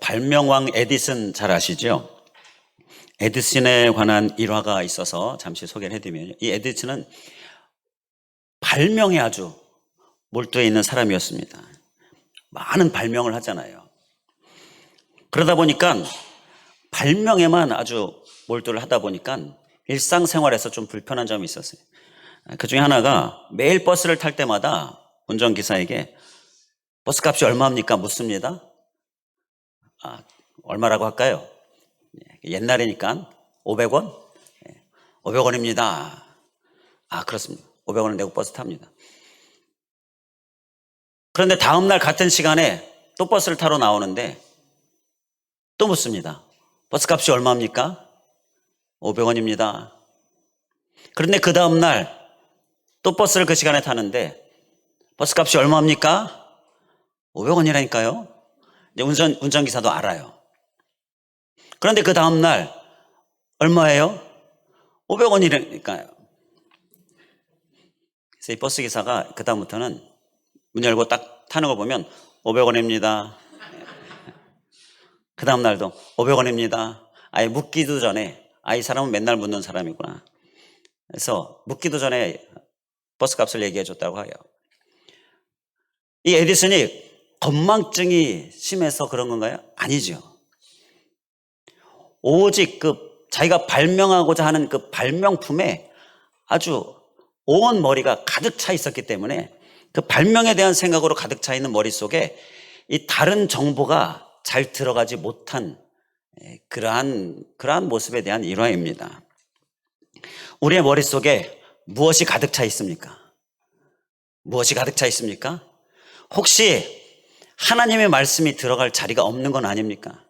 발명왕 에디슨 잘 아시죠? 에디슨에 관한 일화가 있어서 잠시 소개를 해드리면요. 이 에디슨은 발명에 아주 몰두해 있는 사람이었습니다. 많은 발명을 하잖아요. 그러다 보니까 발명에만 아주 몰두를 하다 보니까 일상생활에서 좀 불편한 점이 있었어요. 그 중에 하나가 매일 버스를 탈 때마다 운전기사에게 버스값이 얼마입니까? 묻습니다. 얼마라고 할까요? 옛날이니까 500원? 500원입니다. 그렇습니다. 500원을 내고 버스 탑니다. 그런데 다음날 같은 시간에 또 버스를 타러 나오는데 또 묻습니다. 버스값이 얼마입니까? 500원입니다. 그런데 그 다음날 또 버스를 그 시간에 타는데 버스값이 얼마입니까? 500원이라니까요. 이제 운전기사도 알아요. 그런데 그 다음날 얼마예요? 500원이라니까요. 그래서 이 버스기사가 그 다음부터는 문 열고 딱 타는 거 보면 500원입니다. 그 다음날도 500원입니다. 아예 묻기도 전에 이 사람은 맨날 묻는 사람이구나. 그래서 묻기도 전에 버스값을 얘기해 줬다고 해요. 이 에디슨이 건망증이 심해서 그런 건가요? 아니죠. 오직 자기가 발명하고자 하는 그 발명품에 아주 온 머리가 가득 차 있었기 때문에 그 발명에 대한 생각으로 가득 차 있는 머릿속에 이 다른 정보가 잘 들어가지 못한 그러한 모습에 대한 일화입니다. 우리의 머릿속에 무엇이 가득 차 있습니까? 무엇이 가득 차 있습니까? 혹시 하나님의 말씀이 들어갈 자리가 없는 건 아닙니까?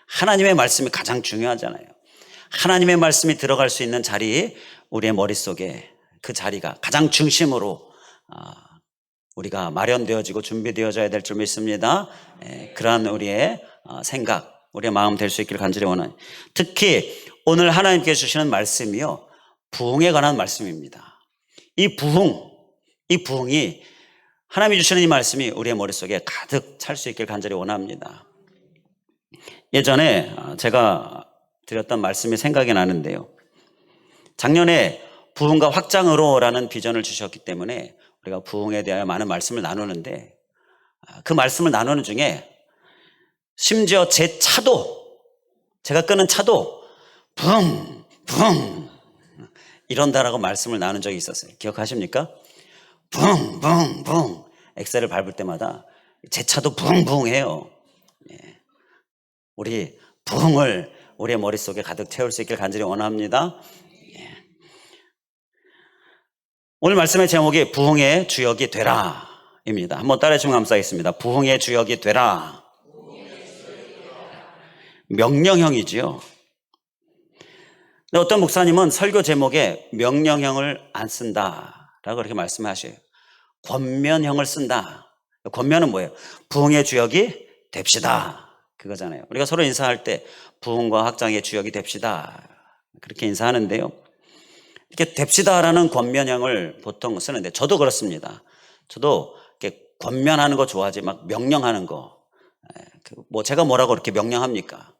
하나님의 말씀이 가장 중요하잖아요. 하나님의 말씀이 들어갈 수 있는 자리, 우리의 머릿속에 그 자리가 가장 중심으로 우리가 마련되어지고 준비되어져야 될 줄 믿습니다. 그러한 우리의 생각, 우리의 마음 될 수 있기를 간절히 원하는, 특히 오늘 하나님께서 주시는 말씀이요, 부흥에 관한 말씀입니다. 이 부흥이 하나님이 주시는 이 말씀이 우리의 머릿속에 가득 찰 수 있기를 간절히 원합니다. 예전에 제가 드렸던 말씀이 생각이 나는데요. 작년에 부흥과 확장으로라는 비전을 주셨기 때문에 우리가 부흥에 대하여 많은 말씀을 나누는데, 그 말씀을 나누는 중에 심지어 제가 끄는 차도 부흥 이런다라고 말씀을 나눈 적이 있었어요. 기억하십니까? 부흥 엑셀을 밟을 때마다 제 차도 부흥해요. 우리 부흥을 우리의 머릿속에 가득 채울 수 있길 간절히 원합니다. 오늘 말씀의 제목이 부흥의 주역이 되라 입니다. 한번 따라해 주시면 감사하겠습니다. 부흥의 주역이 되라. 명령형이지요. 근데 어떤 목사님은 설교 제목에 명령형을 안 쓴다라고 그렇게 말씀하셔요. 권면형을 쓴다. 권면은 뭐예요? 부흥의 주역이 됩시다, 그거잖아요. 우리가 서로 인사할 때 부흥과 확장의 주역이 됩시다, 그렇게 인사하는데요. 이렇게 됩시다라는 권면형을 보통 쓰는데, 저도 그렇습니다. 저도 이렇게 권면하는 거 좋아하지, 막 명령하는 거, 제가 뭐라고 그렇게 명령합니까?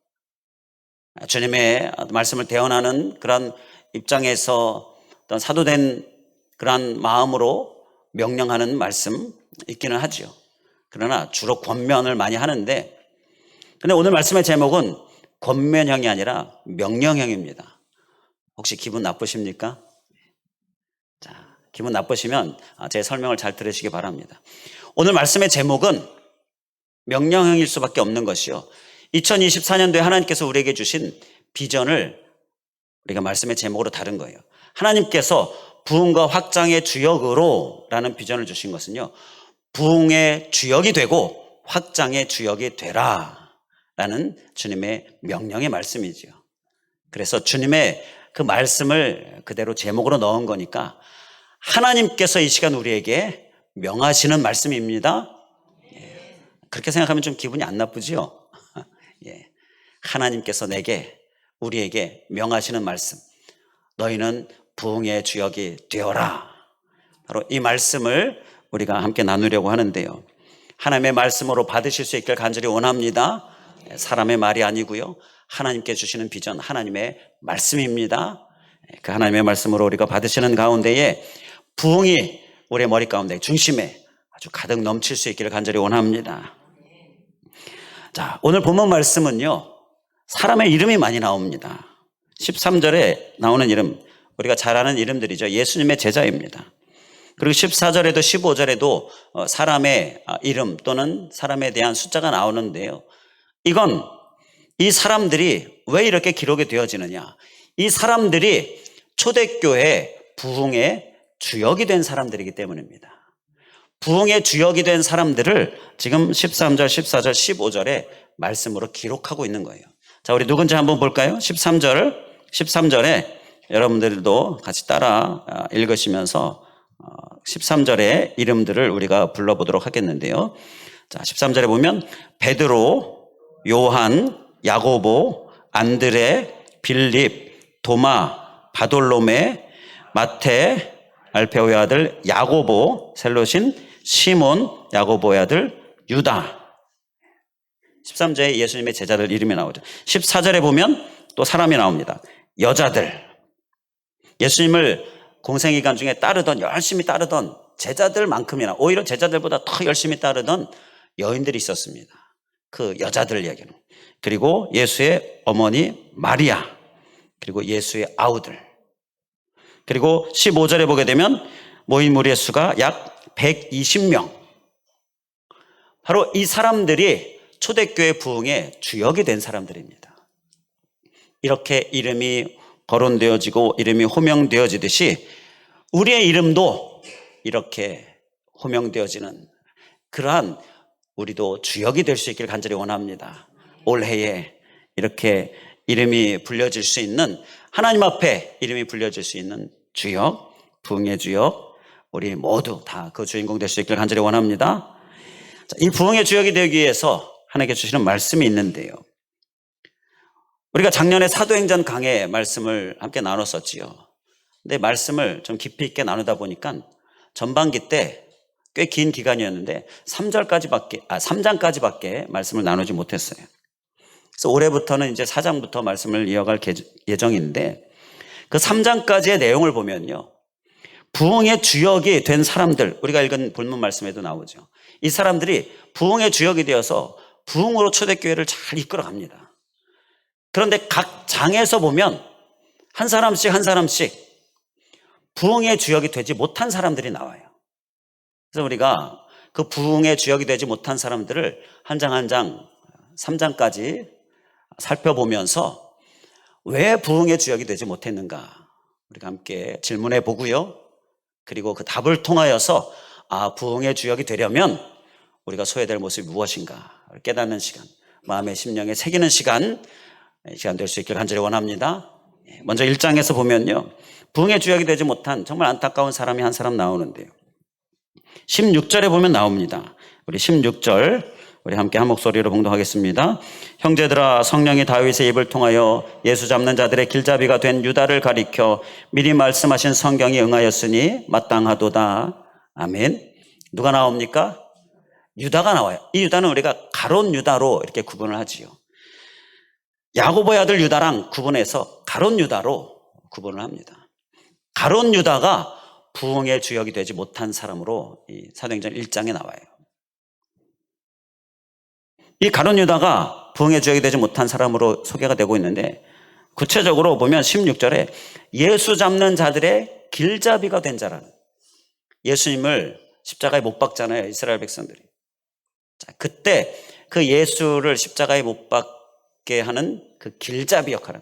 주님의 말씀을 대언하는 그런 입장에서 어떤 사도된 그런 마음으로 명령하는 말씀 있기는 하죠. 그러나 주로 권면을 많이 하는데, 근데 오늘 말씀의 제목은 권면형이 아니라 명령형입니다. 혹시 기분 나쁘십니까? 자, 기분 나쁘시면 제 설명을 잘 들으시기 바랍니다. 오늘 말씀의 제목은 명령형일 수밖에 없는 것이요, 2024년도에 하나님께서 우리에게 주신 비전을 우리가 말씀의 제목으로 다룬 거예요. 하나님께서 부흥과 확장의 주역으로 라는 비전을 주신 것은요, 부흥의 주역이 되고 확장의 주역이 되라 라는 주님의 명령의 말씀이죠. 그래서 주님의 그 말씀을 그대로 제목으로 넣은 거니까 하나님께서 이 시간 우리에게 명하시는 말씀입니다. 그렇게 생각하면 좀 기분이 안 나쁘죠? 하나님께서 우리에게 명하시는 말씀, 너희는 부흥의 주역이 되어라. 바로 이 말씀을 우리가 함께 나누려고 하는데요. 하나님의 말씀으로 받으실 수 있길 간절히 원합니다. 사람의 말이 아니고요, 하나님께 주시는 비전, 하나님의 말씀입니다. 그 하나님의 말씀으로 우리가 받으시는 가운데에 부흥이 우리의 머리 가운데 중심에 아주 가득 넘칠 수 있기를 간절히 원합니다. 자, 오늘 본문 말씀은요, 사람의 이름이 많이 나옵니다. 13절에 나오는 이름, 우리가 잘 아는 이름들이죠. 예수님의 제자입니다. 그리고 14절에도 15절에도 사람의 이름 또는 사람에 대한 숫자가 나오는데요, 이건 이 사람들이 왜 이렇게 기록이 되어지느냐, 이 사람들이 초대교회 부흥의 주역이 된 사람들이기 때문입니다. 부흥의 주역이 된 사람들을 지금 13절, 14절, 15절에 말씀으로 기록하고 있는 거예요. 자, 우리 누군지 한번 볼까요? 13절에 여러분들도 같이 따라 읽으시면서 13절의 이름들을 우리가 불러보도록 하겠는데요. 자, 13절에 보면 베드로, 요한, 야고보, 안드레, 빌립, 도마, 바돌로메, 마태, 알페오의 아들 야고보, 셀롯인 시몬, 야고보의 아들 유다. 13절에 예수님의 제자들 이름이 나오죠. 14절에 보면 또 사람이 나옵니다. 여자들, 예수님을 공생기간 중에 열심히 따르던 제자들만큼이나 오히려 제자들보다 더 열심히 따르던 여인들이 있었습니다. 그 여자들 얘기는. 그리고 예수의 어머니 마리아, 그리고 예수의 아우들. 그리고 15절에 보게 되면 모인 무리의 수가 약 120명. 바로 이 사람들이 초대교회 부흥의 주역이 된 사람들입니다. 이렇게 이름이 거론되어지고 이름이 호명되어지듯이 우리의 이름도 이렇게 호명되어지는 그러한 우리도 주역이 될 수 있기를 간절히 원합니다. 올해에 이렇게 이름이 불려질 수 있는, 하나님 앞에 이름이 불려질 수 있는 주역, 부흥의 주역, 우리 모두 다 그 주인공 될 수 있기를 간절히 원합니다. 이 부흥의 주역이 되기 위해서 하나님께 주시는 말씀이 있는데요, 우리가 작년에 사도행전 강해 말씀을 함께 나눴었지요. 근데 말씀을 좀 깊이 있게 나누다 보니까 전반기 때 꽤 긴 기간이었는데 3장까지밖에 말씀을 나누지 못했어요. 그래서 올해부터는 이제 4장부터 말씀을 이어갈 예정인데, 그 3장까지의 내용을 보면요, 부흥의 주역이 된 사람들, 우리가 읽은 본문 말씀에도 나오죠. 이 사람들이 부흥의 주역이 되어서 부흥으로 초대교회를 잘 이끌어갑니다. 그런데 각 장에서 보면 한 사람씩 부흥의 주역이 되지 못한 사람들이 나와요. 그래서 우리가 그 부흥의 주역이 되지 못한 사람들을 한 장 한 장 3장까지 살펴보면서 왜 부흥의 주역이 되지 못했는가 우리가 함께 질문해 보고요, 그리고 그 답을 통하여서 부흥의 주역이 되려면 우리가 소해야 될 모습이 무엇인가 깨닫는 시간, 마음의 심령에 새기는 시간 될 수 있기를 간절히 원합니다. 먼저 1장에서 보면요, 부흥의 주역이 되지 못한 정말 안타까운 사람이 한 사람 나오는데요, 16절에 보면 나옵니다. 우리 16절 우리 함께 한 목소리로 봉독하겠습니다. 형제들아, 성령이 다윗의 입을 통하여 예수 잡는 자들의 길잡이가 된 유다를 가리켜 미리 말씀하신 성경이 응하였으니 마땅하도다. 아멘. 누가 나옵니까? 유다가 나와요. 이 유다는 우리가 가롯 유다로 이렇게 구분을 하지요. 야고보의 아들 유다랑 구분해서 가롯 유다로 구분을 합니다. 가롯 유다가 부흥의 주역이 되지 못한 사람으로 이 사도행전 1장에 나와요. 이 가룟 유다가 부흥의 주역이 되지 못한 사람으로 소개가 되고 있는데, 구체적으로 보면 16절에 예수 잡는 자들의 길잡이가 된 자라는, 예수님을 십자가에 못 박잖아요, 이스라엘 백성들이. 자, 그때 그 예수를 십자가에 못 박게 하는 그 길잡이 역할은,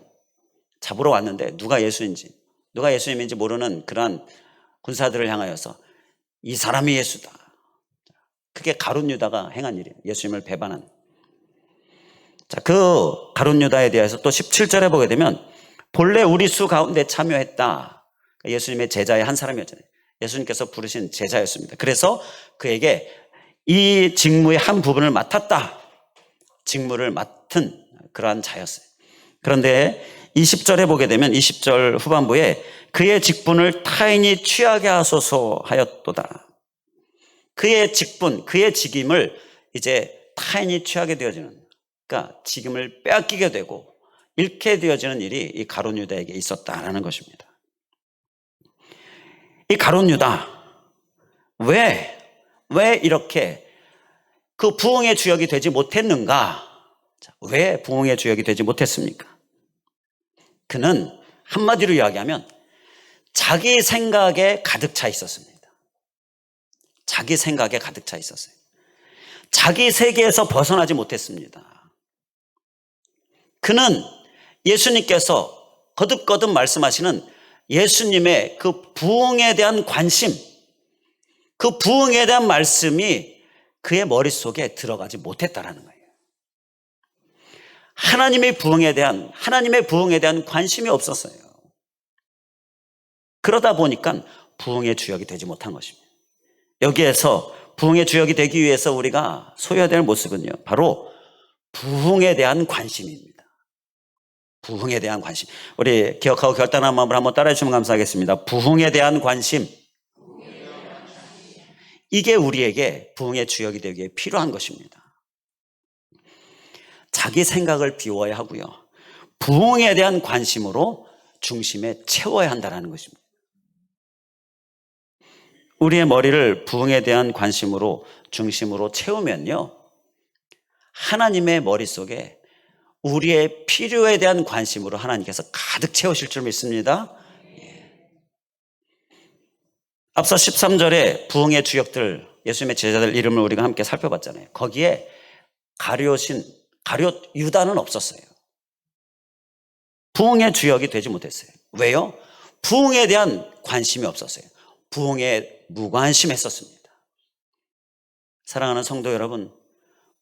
잡으러 왔는데 누가 예수인지 누가 예수님인지 모르는 그러한 군사들을 향하여서 이 사람이 예수다, 그게 가룟 유다가 행한 일이에요. 예수님을 배반한. 자, 그 가룟 유다에 대해서 또 17절에 보게 되면 본래 우리 수 가운데 참여했다. 예수님의 제자의 한 사람이었잖아요. 예수님께서 부르신 제자였습니다. 그래서 그에게 이 직무의 한 부분을 맡았다. 직무를 맡은 그러한 자였어요. 그런데 20절에 보게 되면 20절 후반부에 그의 직분을 타인이 취하게 하소서 하였도다. 그의 직분, 그의 직임을 이제 타인이 취하게 되어지는, 그러니까 직임을 빼앗기게 되고 잃게 되어지는 일이 이 가룟 유다에게 있었다라는 것입니다. 이 가룟 유다, 왜 이렇게 그 부흥의 주역이 되지 못했는가? 왜 부흥의 주역이 되지 못했습니까? 그는 한마디로 이야기하면 자기 생각에 가득 차 있었습니다. 자기 생각에 가득 차 있었어요. 자기 세계에서 벗어나지 못했습니다. 그는 예수님께서 거듭거듭 말씀하시는 예수님의 그 부흥에 대한 관심, 그 부흥에 대한 말씀이 그의 머릿속에 들어가지 못했다라는 거예요. 하나님의 부흥에 대한 관심이 없었어요. 그러다 보니까 부흥의 주역이 되지 못한 것입니다. 여기에서 부흥의 주역이 되기 위해서 우리가 소유해야 될 모습은요, 바로 부흥에 대한 관심입니다. 부흥에 대한 관심. 우리 기억하고 결단한 마음으로 한번 따라해 주시면 감사하겠습니다. 부흥에 대한 관심. 이게 우리에게 부흥의 주역이 되기 위해 필요한 것입니다. 자기 생각을 비워야 하고요, 부흥에 대한 관심으로 중심에 채워야 한다는 것입니다. 우리의 머리를 부흥에 대한 관심으로 중심으로 채우면요, 하나님의 머릿속에 우리의 필요에 대한 관심으로 하나님께서 가득 채우실 줄 믿습니다. 앞서 13절에 부흥의 주역들, 예수님의 제자들 이름을 우리가 함께 살펴봤잖아요. 거기에 가룟 유다는 없었어요. 부흥의 주역이 되지 못했어요. 왜요? 부흥에 대한 관심이 없었어요. 부흥에 무관심했었습니다. 사랑하는 성도 여러분,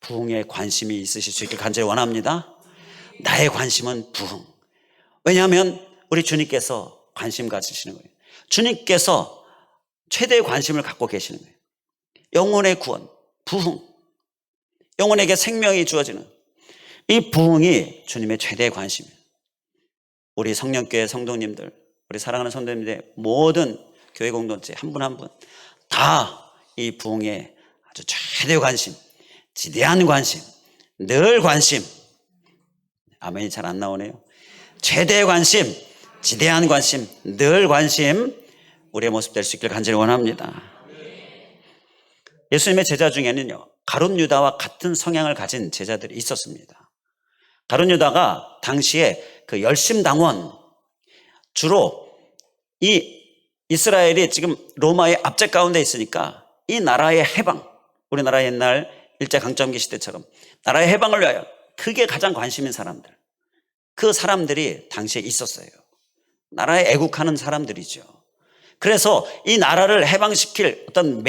부흥에 관심이 있으실 수 있길 간절히 원합니다. 나의 관심은 부흥. 왜냐하면 우리 주님께서 관심 가지시는 거예요. 주님께서 최대의 관심을 갖고 계시는 거예요. 영혼의 구원, 부흥, 영혼에게 생명이 주어지는 이 부흥이 주님의 최대의 관심이에요. 우리 성령교회 성도님들, 우리 사랑하는 성도님들의 모든 교회 공동체 한 분 한 분 다 이 부흥에 아주 최대의 관심, 지대한 관심, 늘 관심. 아멘이 잘 안 나오네요. 최대의 관심, 지대한 관심, 늘 관심, 우리의 모습 될 수 있길 간절히 원합니다. 예수님의 제자 중에는요, 가룟 유다와 같은 성향을 가진 제자들이 있었습니다. 가룟 유다가 당시에 그 열심당원, 주로 이 이스라엘이 지금 로마의 압제 가운데 있으니까 이 나라의 해방, 우리나라 옛날 일제강점기 시대처럼 나라의 해방을 위하여, 그게 가장 관심인 사람들, 그 사람들이 당시에 있었어요. 나라에 애국하는 사람들이죠. 그래서 이 나라를 해방시킬 어떤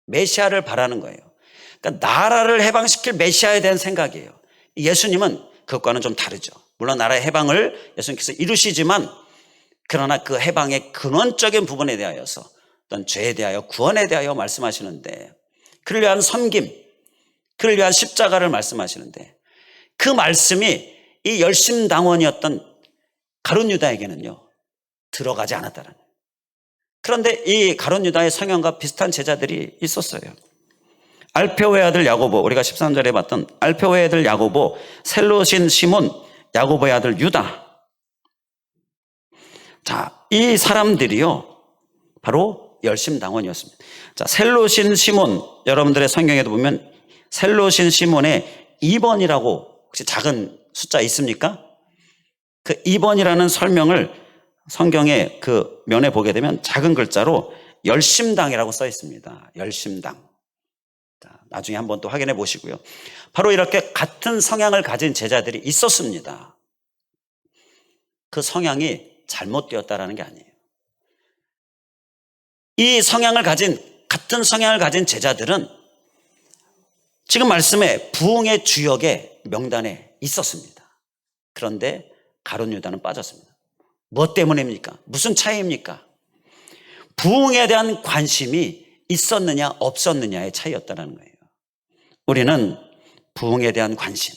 메시아를 바라는 거예요. 그러니까 나라를 해방시킬 메시아에 대한 생각이에요. 예수님은 그것과는 좀 다르죠. 물론 나라의 해방을 예수님께서 이루시지만, 그러나 그 해방의 근원적인 부분에 대하여서 어떤 죄에 대하여, 구원에 대하여 말씀하시는데, 그를 위한 섬김, 그를 위한 십자가를 말씀하시는데, 그 말씀이 이 열심당원이었던 가룟 유다에게는요, 들어가지 않았다는 거예요. 그런데 이 가룟 유다의 성향과 비슷한 제자들이 있었어요. 알페오의 아들 야고보, 우리가 13절에 봤던 알페오의 아들 야고보, 셀롯인 시몬, 야고보의 아들 유다. 자, 이 사람들이요, 바로 열심당원이었습니다. 자, 셀롯인 시몬, 여러분들의 성경에도 보면 셀롯인 시몬의 2번이라고 혹시 작은 숫자 있습니까? 그 2번이라는 설명을 성경의 그 면에 보게 되면 작은 글자로 열심당이라고 써 있습니다. 열심당. 자, 나중에 한번 또 확인해 보시고요. 바로 이렇게 같은 성향을 가진 제자들이 있었습니다. 그 성향이 잘못되었다라는 게 아니에요. 이 같은 성향을 가진 제자들은 지금 말씀에 부흥의 주역의 명단에 있었습니다. 그런데 가룟 유다는 빠졌습니다. 무엇 때문입니까? 무슨 차이입니까? 부흥에 대한 관심이 있었느냐 없었느냐의 차이였다는 거예요. 우리는 부흥에 대한 관심,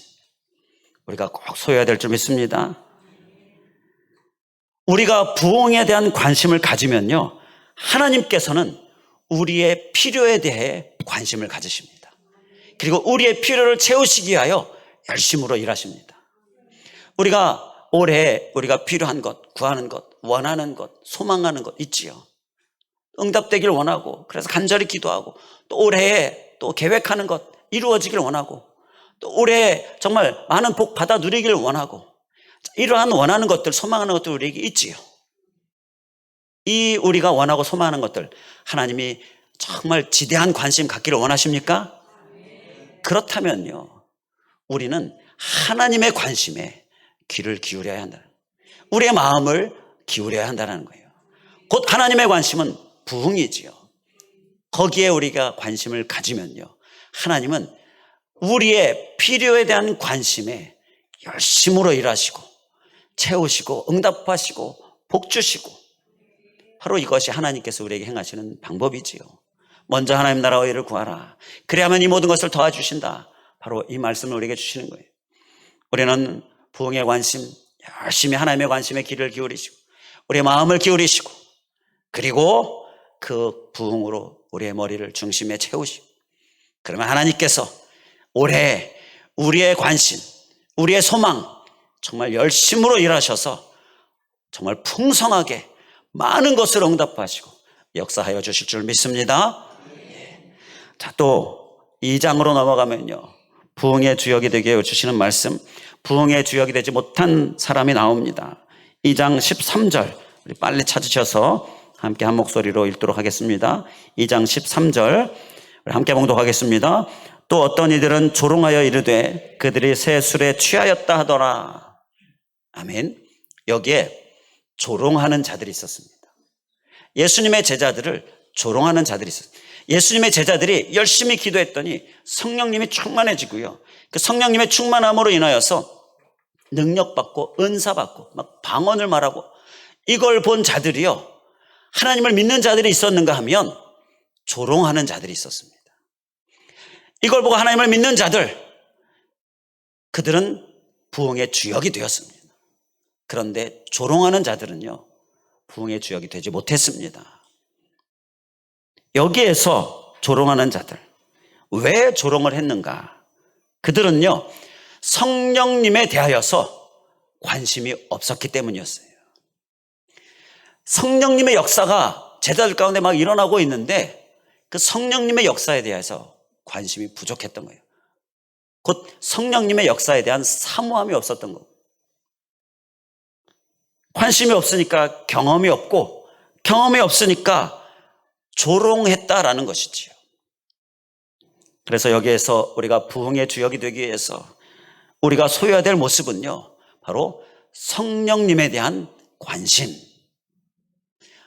우리가 꼭 소유해야 될 줄 믿습니다. 우리가 부흥에 대한 관심을 가지면요, 하나님께서는 우리의 필요에 대해 관심을 가지십니다. 그리고 우리의 필요를 채우시기 위하여 열심으로 일하십니다. 우리가 올해 우리가 필요한 것, 구하는 것, 원하는 것, 소망하는 것 있지요. 응답되길 원하고, 그래서 간절히 기도하고, 또 올해에 또 계획하는 것 이루어지길 원하고, 또 올해에 정말 많은 복 받아 누리길 원하고, 이러한 원하는 것들, 소망하는 것들 우리에게 있지요. 이 우리가 원하고 소망하는 것들 하나님이 정말 지대한 관심 갖기를 원하십니까? 그렇다면요, 우리는 하나님의 관심에 귀를 기울여야 한다. 우리의 마음을 기울여야 한다는 거예요. 곧 하나님의 관심은 부흥이지요. 거기에 우리가 관심을 가지면요, 하나님은 우리의 필요에 대한 관심에 열심으로 일하시고 채우시고 응답하시고 복 주시고, 바로 이것이 하나님께서 우리에게 행하시는 방법이지요. 먼저 하나님 나라와 의를 구하라. 그래야만 이 모든 것을 도와주신다. 바로 이 말씀을 우리에게 주시는 거예요. 우리는 부흥의 관심, 열심히 하나님의 관심에 귀를 기울이시고 우리의 마음을 기울이시고, 그리고 그 부흥으로 우리의 머리를 중심에 채우시고, 그러면 하나님께서 올해 우리의 관심, 우리의 소망 정말 열심으로 일하셔서 정말 풍성하게 많은 것을 응답하시고 역사하여 주실 줄 믿습니다. 자, 또 2장으로 넘어가면요, 부흥의 주역이 되게 주시는 말씀, 부흥의 주역이 되지 못한 사람이 나옵니다. 2장 13절 우리 빨리 찾으셔서 함께 한 목소리로 읽도록 하겠습니다. 2장 13절 우리 함께 봉독하겠습니다. 또 어떤 이들은 조롱하여 이르되 그들이 새 술에 취하였다 하더라. 아멘. 여기에 조롱하는 자들이 있었습니다. 예수님의 제자들을 조롱하는 자들이 있었습니다. 예수님의 제자들이 열심히 기도했더니 성령님이 충만해지고요, 그 성령님의 충만함으로 인하여서 능력받고 은사받고 막 방언을 말하고, 이걸 본 자들이요, 하나님을 믿는 자들이 있었는가 하면 조롱하는 자들이 있었습니다. 이걸 보고 하나님을 믿는 자들, 그들은 부흥의 주역이 되었습니다. 그런데 조롱하는 자들은요, 부흥의 주역이 되지 못했습니다. 여기에서 조롱하는 자들, 왜 조롱을 했는가? 그들은요, 성령님에 대하여서 관심이 없었기 때문이었어요. 성령님의 역사가 제자들 가운데 막 일어나고 있는데 그 성령님의 역사에 대해서 관심이 부족했던 거예요. 곧 성령님의 역사에 대한 사모함이 없었던 거고, 관심이 없으니까 경험이 없고, 경험이 없으니까 조롱했다라는 것이지요. 그래서 여기에서 우리가 부흥의 주역이 되기 위해서 우리가 소유해야 될 모습은요, 바로 성령님에 대한 관심,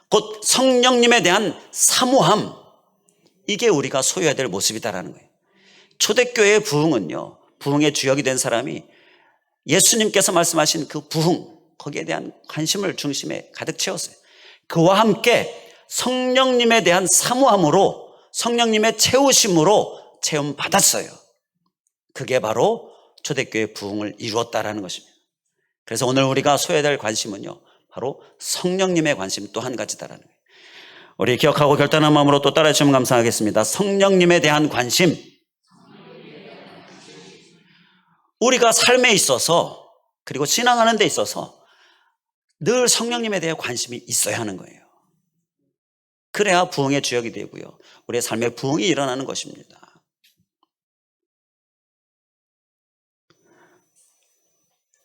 곧 성령님에 대한 사모함, 이게 우리가 소유해야 될 모습이다라는 거예요. 초대교회의 부흥은요, 부흥의 주역이 된 사람이 예수님께서 말씀하신 그 부흥, 거기에 대한 관심을 중심에 가득 채웠어요. 그와 함께 성령님에 대한 사모함으로, 성령님의 채우심으로 체험받았어요. 그게 바로 초대교회의 부흥을 이루었다라는 것입니다. 그래서 오늘 우리가 소유해야 될 관심은요, 바로 성령님의 관심 또 한 가지다라는 거예요. 우리 기억하고 결단한 마음으로 또 따라해 주시면 감사하겠습니다. 성령님에 대한 관심. 우리가 삶에 있어서, 그리고 신앙하는 데 있어서 늘 성령님에 대해 관심이 있어야 하는 거예요. 그래야 부흥의 주역이 되고요, 우리의 삶에 부흥이 일어나는 것입니다.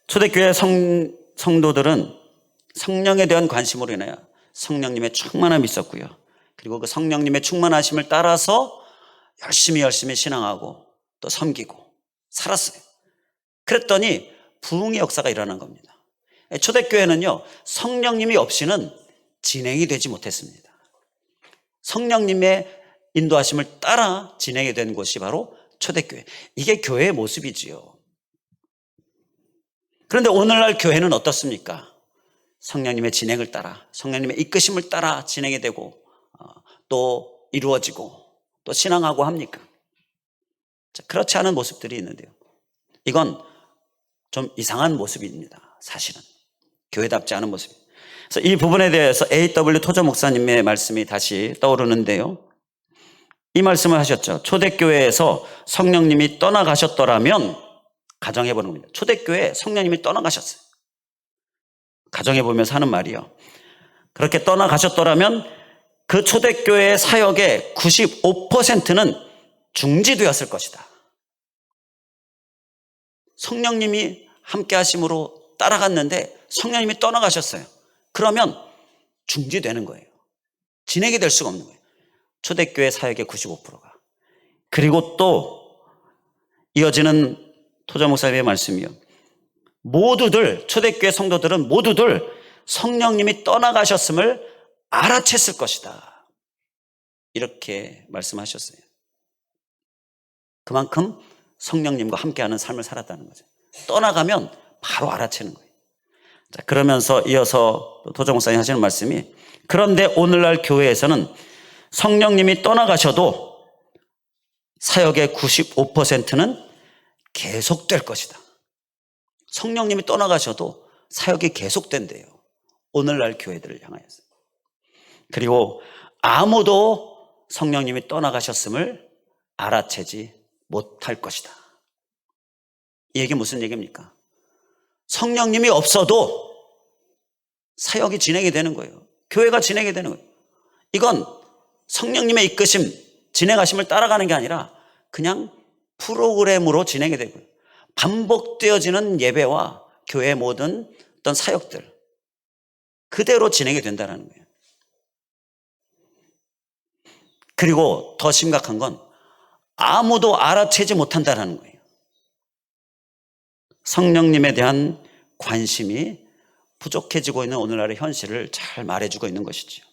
초대교회 성도들은 성령에 대한 관심으로 인하여 성령님의 충만함이 있었고요, 그리고 그 성령님의 충만하심을 따라서 열심히 신앙하고 또 섬기고 살았어요. 그랬더니 부흥의 역사가 일어난 겁니다. 초대교회는요, 성령님이 없이는 진행이 되지 못했습니다. 성령님의 인도하심을 따라 진행이 된 곳이 바로 초대교회. 이게 교회의 모습이지요. 그런데 오늘날 교회는 어떻습니까? 성령님의 진행을 따라, 성령님의 이끄심을 따라 진행이 되고 또 이루어지고 또 신앙하고 합니까? 그렇지 않은 모습들이 있는데요, 이건 좀 이상한 모습입니다. 사실은 교회답지 않은 모습입니다. 그래서 이 부분에 대해서 A.W. 토저 목사님의 말씀이 다시 떠오르는데요, 이 말씀을 하셨죠. 초대교회에서 성령님이 떠나가셨더라면, 가정해보는 겁니다. 초대교회에 성령님이 떠나가셨어요. 가정해보면서 하는 말이요. 그렇게 떠나가셨더라면 그 초대교회의 사역의 95%는 중지되었을 것이다. 성령님이 함께 하심으로 따라갔는데 성령님이 떠나가셨어요. 그러면 중지되는 거예요. 진행이 될 수가 없는 거예요. 초대교회 사역의 95%가. 그리고 또 이어지는 토자 목사님의 말씀이요. 모두들, 초대교회 성도들은 모두들 성령님이 떠나가셨음을 알아챘을 것이다. 이렇게 말씀하셨어요. 그만큼 성령님과 함께하는 삶을 살았다는 거죠. 떠나가면 바로 알아채는 거예요. 자, 그러면서 이어서 토자 목사님 하시는 말씀이, 그런데 오늘날 교회에서는 성령님이 떠나가셔도 사역의 95%는 계속될 것이다. 성령님이 떠나가셔도 사역이 계속된대요. 오늘날 교회들을 향하여서. 그리고 아무도 성령님이 떠나가셨음을 알아채지 못할 것이다. 이 얘기 무슨 얘기입니까? 성령님이 없어도 사역이 진행이 되는 거예요. 교회가 진행이 되는 거예요. 이건 성령님의 이끄심, 진행하심을 따라가는 게 아니라 그냥 프로그램으로 진행이 되고요. 반복되어지는 예배와 교회의 모든 어떤 사역들, 그대로 진행이 된다는 거예요. 그리고 더 심각한 건 아무도 알아채지 못한다는 거예요. 성령님에 대한 관심이 부족해지고 있는 오늘날의 현실을 잘 말해주고 있는 것이죠.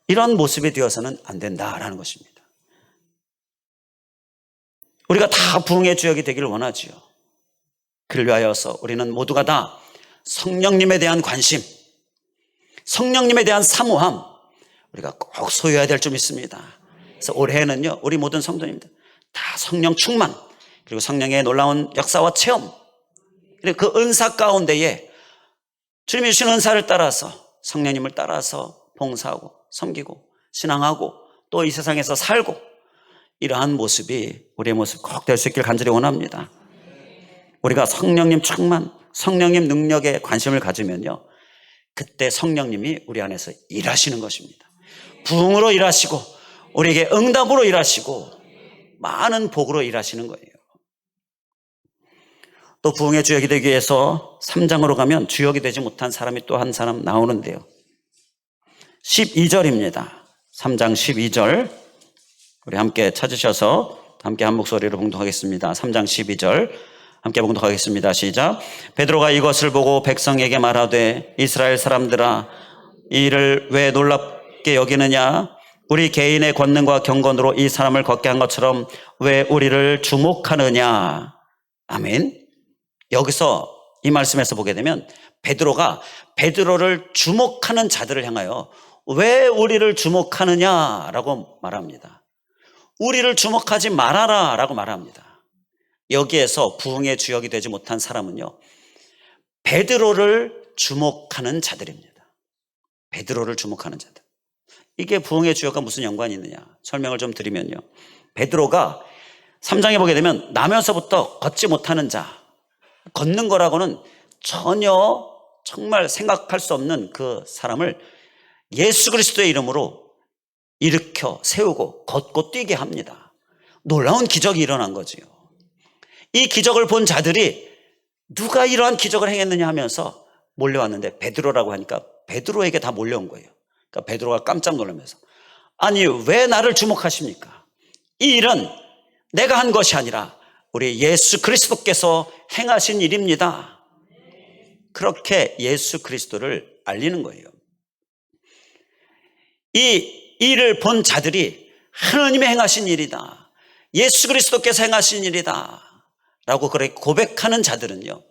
이런 모습이 되어서는 안 된다라는 것입니다. 우리가 다 부흥의 주역이 되기를 원하지요. 그를 위하여서 우리는 모두가 다 성령님에 대한 관심, 성령님에 대한 사모함, 우리가 꼭 소유해야 될 점 있습니다. 그래서 올해는요, 우리 모든 성도님들 다 성령 충만, 그리고 성령의 놀라운 역사와 체험, 그리고 그 은사 가운데에 주님이 주신 은사를 따라서, 성령님을 따라서 봉사하고 섬기고 신앙하고 또 이 세상에서 살고, 이러한 모습이 우리의 모습 꼭 될 수 있길 간절히 원합니다. 우리가 성령님 충만, 성령님 능력에 관심을 가지면요, 그때 성령님이 우리 안에서 일하시는 것입니다. 부흥으로 일하시고 우리에게 응답으로 일하시고 많은 복으로 일하시는 거예요. 또 부흥의 주역이 되기 위해서 3장으로 가면 주역이 되지 못한 사람이 또 한 사람 나오는데요. 12절입니다. 3장 12절 우리 함께 찾으셔서 함께 한 목소리로 봉독하겠습니다. 3장 12절 함께 봉독하겠습니다. 시작. 베드로가 이것을 보고 백성에게 말하되 이스라엘 사람들아, 이 일을 왜 놀랍게 여기느냐? 우리 개인의 권능과 경건으로 이 사람을 걷게 한 것처럼 왜 우리를 주목하느냐? 아멘. 여기서 이 말씀에서 보게 되면 베드로가 베드로를 주목하는 자들을 향하여 왜 우리를 주목하느냐라고 말합니다. 우리를 주목하지 말아라 라고 말합니다. 여기에서 부흥의 주역이 되지 못한 사람은요, 베드로를 주목하는 자들입니다. 베드로를 주목하는 자들. 이게 부흥의 주역과 무슨 연관이 있느냐? 설명을 좀 드리면요, 베드로가 3장에 보게 되면 나면서부터 걷지 못하는 자, 걷는 거라고는 전혀 정말 생각할 수 없는 그 사람을 예수 그리스도의 이름으로 일으켜 세우고 걷고 뛰게 합니다. 놀라운 기적이 일어난 거지요. 이 기적을 본 자들이 누가 이러한 기적을 행했느냐 하면서 몰려왔는데, 베드로라고 하니까 베드로에게 다 몰려온 거예요. 그러니까 베드로가 깜짝 놀라면서, 아니 왜 나를 주목하십니까? 이 일은 내가 한 것이 아니라 우리 예수 그리스도께서 행하신 일입니다. 그렇게 예수 그리스도를 알리는 거예요. 이 일을 본 자들이 하나님의 행하신 일이다, 예수 그리스도께서 행하신 일이다 라고 그렇게 고백하는 자들은요,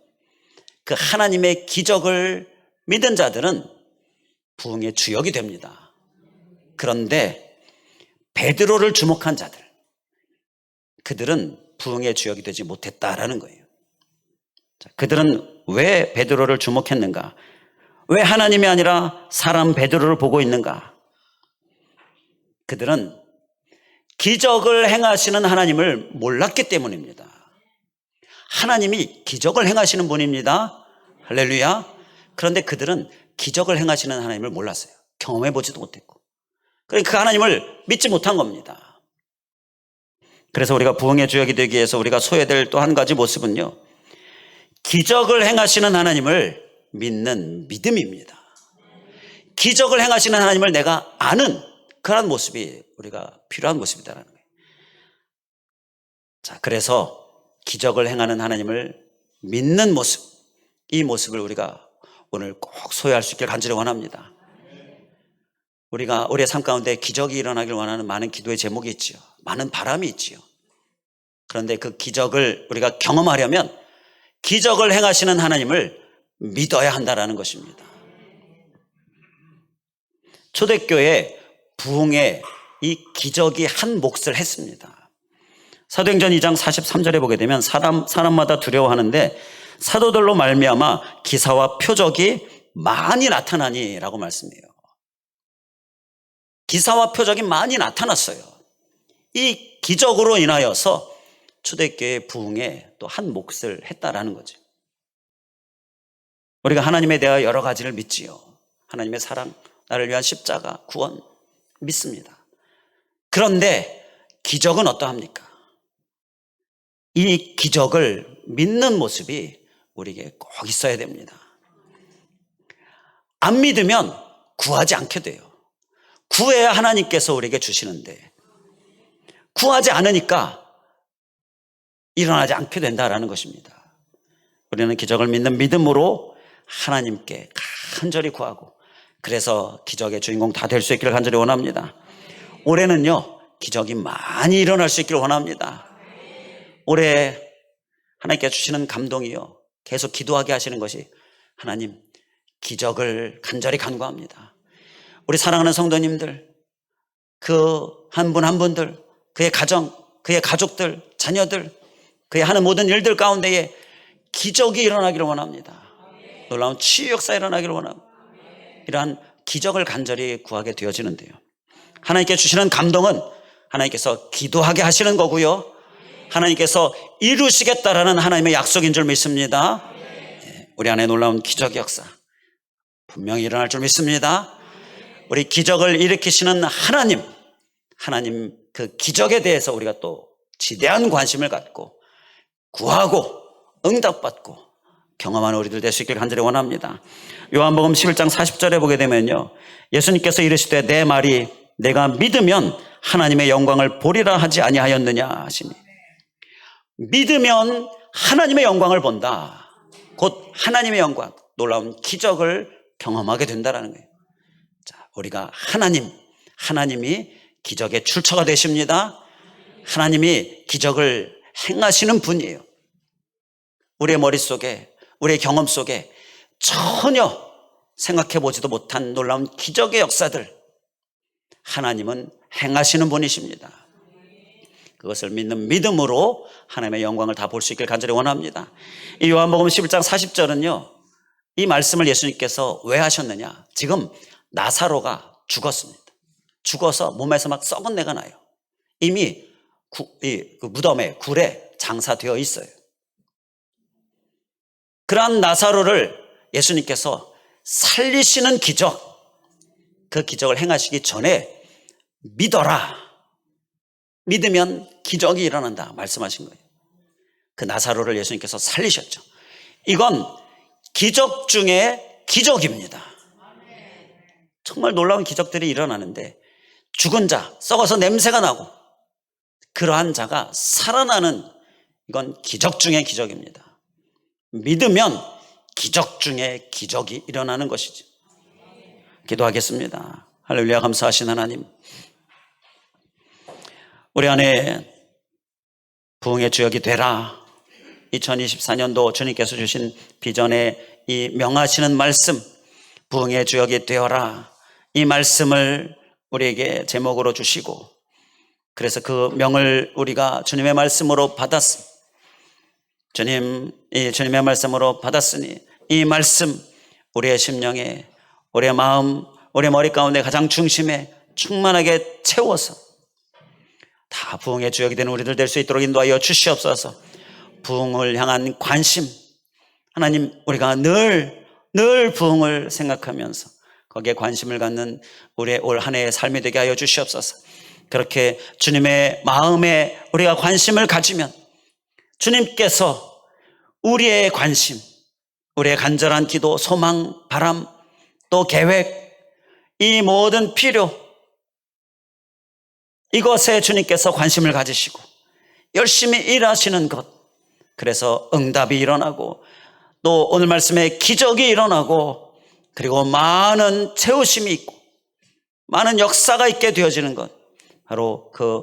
그 하나님의 기적을 믿은 자들은 부흥의 주역이 됩니다. 그런데 베드로를 주목한 자들, 그들은 부흥의 주역이 되지 못했다라는 거예요. 그들은 왜 베드로를 주목했는가? 왜 하나님이 아니라 사람 베드로를 보고 있는가? 그들은 기적을 행하시는 하나님을 몰랐기 때문입니다. 하나님이 기적을 행하시는 분입니다. 할렐루야. 그런데 그들은 기적을 행하시는 하나님을 몰랐어요. 경험해 보지도 못했고. 그러니까 그 하나님을 믿지 못한 겁니다. 그래서 우리가 부흥의 주역이 되기 위해서 우리가 소외될 또 한 가지 모습은요, 기적을 행하시는 하나님을 믿는 믿음입니다. 기적을 행하시는 하나님을 내가 아는 그런 모습이 우리가 필요한 모습이다라는 거예요. 자, 그래서 기적을 행하는 하나님을 믿는 모습, 이 모습을 우리가 오늘 꼭 소유할 수 있길 간절히 원합니다. 우리가 우리의 삶 가운데 기적이 일어나길 원하는 많은 기도의 제목이 있지요. 많은 바람이 있지요. 그런데 그 기적을 우리가 경험하려면 기적을 행하시는 하나님을 믿어야 한다는 것입니다. 초대교회 부흥에 이 기적이 한 몫을 했습니다. 사도행전 2장 43절에 보게 되면 사람마다 두려워하는데 사도들로 말미암아 기사와 표적이 많이 나타나니라고 말씀해요. 기사와 표적이 많이 나타났어요. 이 기적으로 인하여서 초대교회 부흥에 또 한 몫을 했다라는 거죠. 우리가 하나님에 대하여 여러 가지를 믿지요. 하나님의 사랑, 나를 위한 십자가, 구원 믿습니다. 그런데 기적은 어떠합니까? 이 기적을 믿는 모습이 우리에게 꼭 있어야 됩니다. 안 믿으면 구하지 않게 돼요. 구해야 하나님께서 우리에게 주시는데 구하지 않으니까 일어나지 않게 된다라는 것입니다. 우리는 기적을 믿는 믿음으로 하나님께 간절히 구하고, 그래서 기적의 주인공 다 될 수 있기를 간절히 원합니다. 올해는요, 기적이 많이 일어날 수 있기를 원합니다. 올해 하나님께 주시는 감동이요, 계속 기도하게 하시는 것이, 하나님 기적을 간절히 간구합니다. 우리 사랑하는 성도님들, 그 한 분 한 분들, 그의 가정, 그의 가족들, 자녀들, 그의 하는 모든 일들 가운데에 기적이 일어나기를 원합니다. 놀라운 치유 역사 일어나기를 원하고, 이러한 기적을 간절히 구하게 되어지는데요, 하나님께 주시는 감동은 하나님께서 기도하게 하시는 거고요, 하나님께서 이루시겠다라는 하나님의 약속인 줄 믿습니다. 우리 안에 놀라운 기적 역사 분명히 일어날 줄 믿습니다. 우리 기적을 일으키시는 하나님 그 기적에 대해서 우리가 또 지대한 관심을 갖고 구하고 응답받고 경험하는 우리들 될 수 있길 간절히 원합니다. 요한복음 11장 40절에 보게 되면요, 예수님께서 이르시되 내 말이 내가 믿으면 하나님의 영광을 보리라 하지 아니하였느냐 하시니, 믿으면 하나님의 영광을 본다. 곧 하나님의 영광, 놀라운 기적을 경험하게 된다는 거예요. 자, 우리가 하나님이 기적의 출처가 되십니다. 하나님이 기적을 행하시는 분이에요. 우리의 머릿속에, 우리의 경험 속에 전혀 생각해보지도 못한 놀라운 기적의 역사들, 하나님은 행하시는 분이십니다. 그것을 믿는 믿음으로 하나님의 영광을 다 볼 수 있길 간절히 원합니다. 이 요한복음 11장 40절은요, 이 말씀을 예수님께서 왜 하셨느냐, 지금 나사로가 죽었습니다. 죽어서 몸에서 막 썩은 내가 나요. 이미 그 무덤에, 굴에 장사되어 있어요. 그러한 나사로를 예수님께서 살리시는 기적, 그 기적을 행하시기 전에 믿어라, 믿으면 기적이 일어난다 말씀하신 거예요. 그 나사로를 예수님께서 살리셨죠. 이건 기적 중에 기적입니다. 정말 놀라운 기적들이 일어나는데, 죽은 자, 썩어서 냄새가 나고 그러한 자가 살아나는, 이건 기적 중에 기적입니다. 믿으면 기적 중에 기적이 일어나는 것이죠. 기도하겠습니다. 할렐루야. 감사하신 하나님, 우리 안에 부흥의 주역이 되라, 2024년도 주님께서 주신 비전의 이 명하시는 말씀, 부흥의 주역이 되어라, 이 말씀을 우리에게 제목으로 주시고, 그래서 그 명을 우리가 주님의 말씀으로 받았습니다. 주님의 말씀으로 받았으니 이 말씀 우리의 심령에, 우리의 마음, 우리의 머리 가운데 가장 중심에 충만하게 채워서 다 부흥의 주역이 되는 우리들 될 수 있도록 인도하여 주시옵소서. 부흥을 향한 관심, 하나님, 우리가 늘 부흥을 생각하면서 거기에 관심을 갖는 우리의 올 한 해의 삶이 되게 하여 주시옵소서. 그렇게 주님의 마음에 우리가 관심을 가지면 주님께서 우리의 관심, 우리의 간절한 기도, 소망, 바람, 또 계획, 이 모든 필요, 이것에 주님께서 관심을 가지시고 열심히 일하시는 것, 그래서 응답이 일어나고 또 오늘 말씀에 기적이 일어나고 그리고 많은 채우심이 있고 많은 역사가 있게 되어지는 것, 바로 그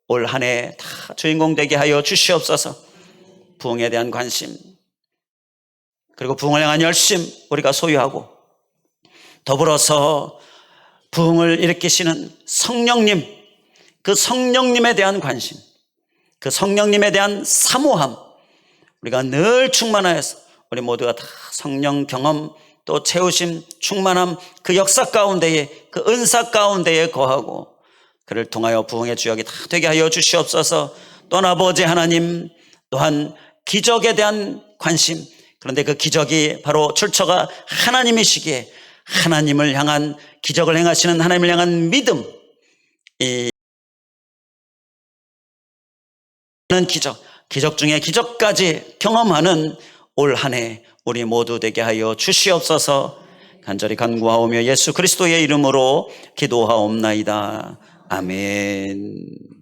올 한 해 다 주인공 되게 하여 주시옵소서. 부흥에 대한 관심, 그리고 부흥을 향한 열심 우리가 소유하고 더불어서 부흥을 일으키시는 성령님, 그 성령님에 대한 관심, 그 성령님에 대한 사모함, 우리가 늘 충만하여서 우리 모두가 다 성령 경험, 또 채우심, 충만함, 그 역사 가운데에, 그 은사 가운데에 거하고 그를 통하여 부흥의 주역이 다 되게 하여 주시옵소서. 또한 아버지 하나님, 또한 기적에 대한 관심, 그런데 그 기적이 바로 출처가 하나님이시기에 하나님을 향한, 기적을 행하시는 하나님을 향한 믿음, 이 기적 중에 기적까지 경험하는 올 한 해 우리 모두 되게 하여 주시옵소서. 간절히 간구하오며 예수 그리스도의 이름으로 기도하옵나이다. 아멘.